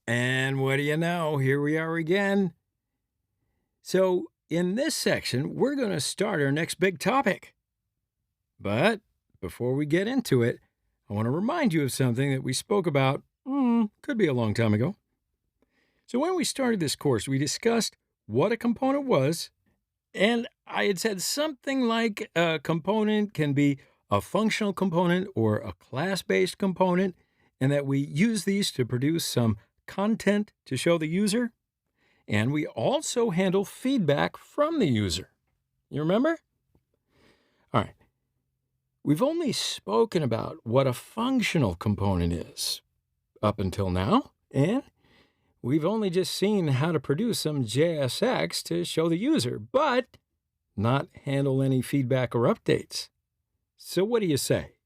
And what do you know? Here we are again. So, in this section, we're going to start our next big topic. But before we get into it, I want to remind you of something that we spoke about, could be a long time ago. So, when we started this course, we discussed what a component was, and I had said something like a component can be a functional component or a class based component, and that we use these to produce some content to show the user. And we also handle feedback from the user. You remember? All right. We've only spoken about what a functional component is up until now, and we've only just seen how to produce some JSX to show the user, but not handle any feedback or updates. So, what do you say?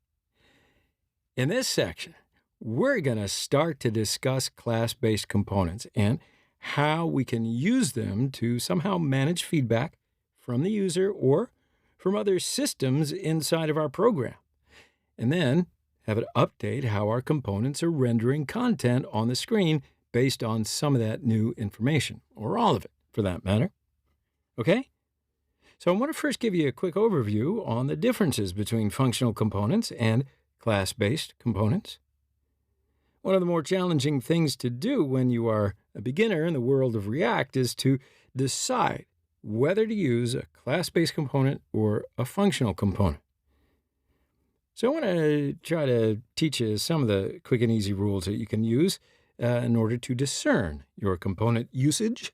In this section, we're going to start to discuss class based components and how we can use them to somehow manage feedback from the user or from other systems inside of our program. And then have it update how our components are rendering content on the screen based on some of that new information, or all of it for that matter. Okay? So I want to first give you a quick overview on the differences between functional components and class based components. One of the more challenging things to do when you are a beginner in the world of React is to decide whether to use a class-based component or a functional component. So I want to try to teach you some of the quick and easy rules that you can use in order to discern your component usage.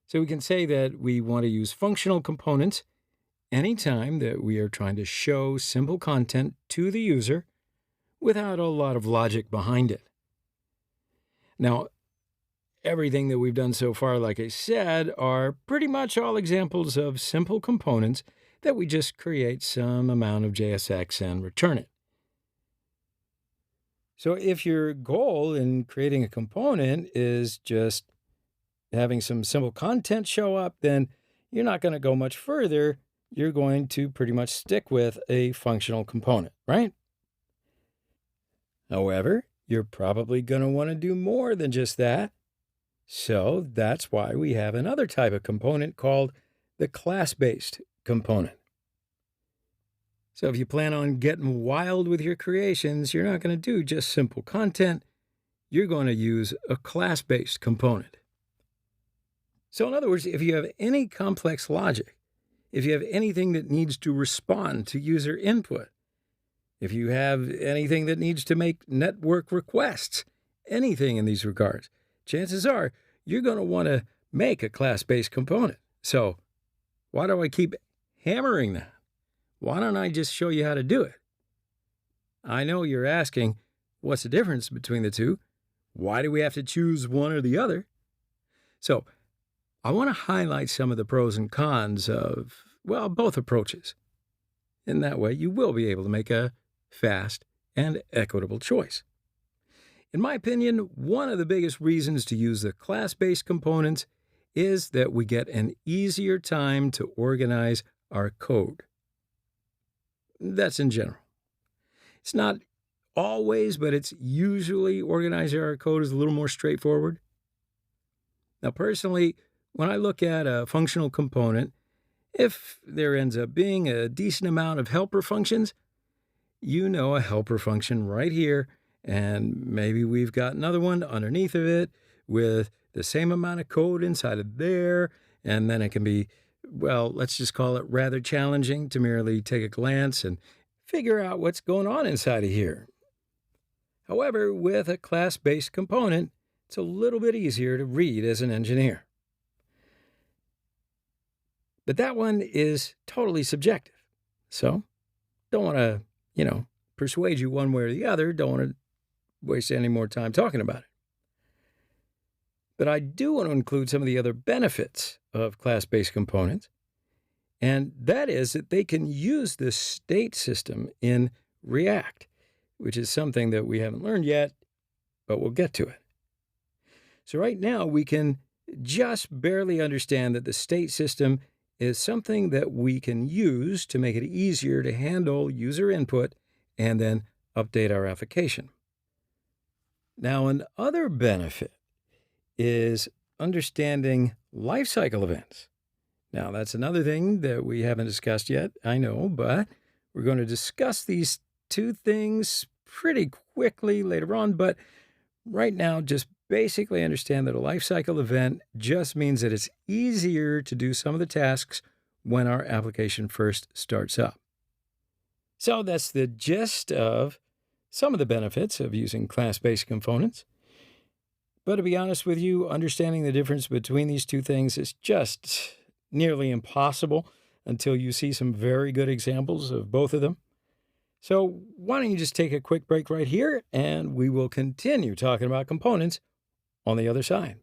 So we can say that we want to use functional components anytime that we are trying to show simple content to the user without a lot of logic behind it. Now, everything that we've done so far, like I said, are pretty much all examples of simple components that we just create some amount of JSX and return it. So if your goal in creating a component is just having some simple content show up, then you're not going to go much further. You're going to pretty much stick with a functional component, right? However, you're probably going to want to do more than just that. So that's why we have another type of component called the class-based component. So if you plan on getting wild with your creations, you're not going to do just simple content. You're going to use a class-based component. So in other words, if you have any complex logic, if you have anything that needs to respond to user input, if you have anything that needs to make network requests, anything in these regards, chances are you're going to want to make a class-based component. So why do I keep hammering that? Why don't I just show you how to do it? I know you're asking, what's the difference between the two? Why do we have to choose one or the other? So I want to highlight some of the pros and cons of, well, both approaches. In that way, you will be able to make a fast and equitable choice. In my opinion, one of the biggest reasons to use the class-based components is that we get an easier time to organize our code. That's in general. It's not always, but it's usually organizing our code is a little more straightforward. Now, personally, when I look at a functional component, if there ends up being a decent amount of helper functions, you know a helper function right here, and maybe we've got another one underneath of it with the same amount of code inside of there, and then it can be, well, let's just call it rather challenging to merely take a glance and figure out what's going on inside of here. However, with a class-based component, it's a little bit easier to read as an engineer. But that one is totally subjective. So, don't want to, persuade you one way or the other. Don't want to waste any more time talking about it. But I do want to include some of the other benefits of class-based components, and that is that they can use the state system in React, which is something that we haven't learned yet, but we'll get to it. So right now, we can just barely understand that the state system is something that we can use to make it easier to handle user input and then update our application. Now, another benefit is understanding life cycle events. Now, that's another thing that we haven't discussed yet, I know, but we're going to discuss these two things pretty quickly later on. But right now, just basically understand that a life cycle event just means that it's easier to do some of the tasks when our application first starts up. So that's the gist of some of the benefits of using class-based components. But to be honest with you, understanding the difference between these two things is just nearly impossible until you see some very good examples of both of them. So why don't you just take a quick break right here, and we will continue talking about components on the other side.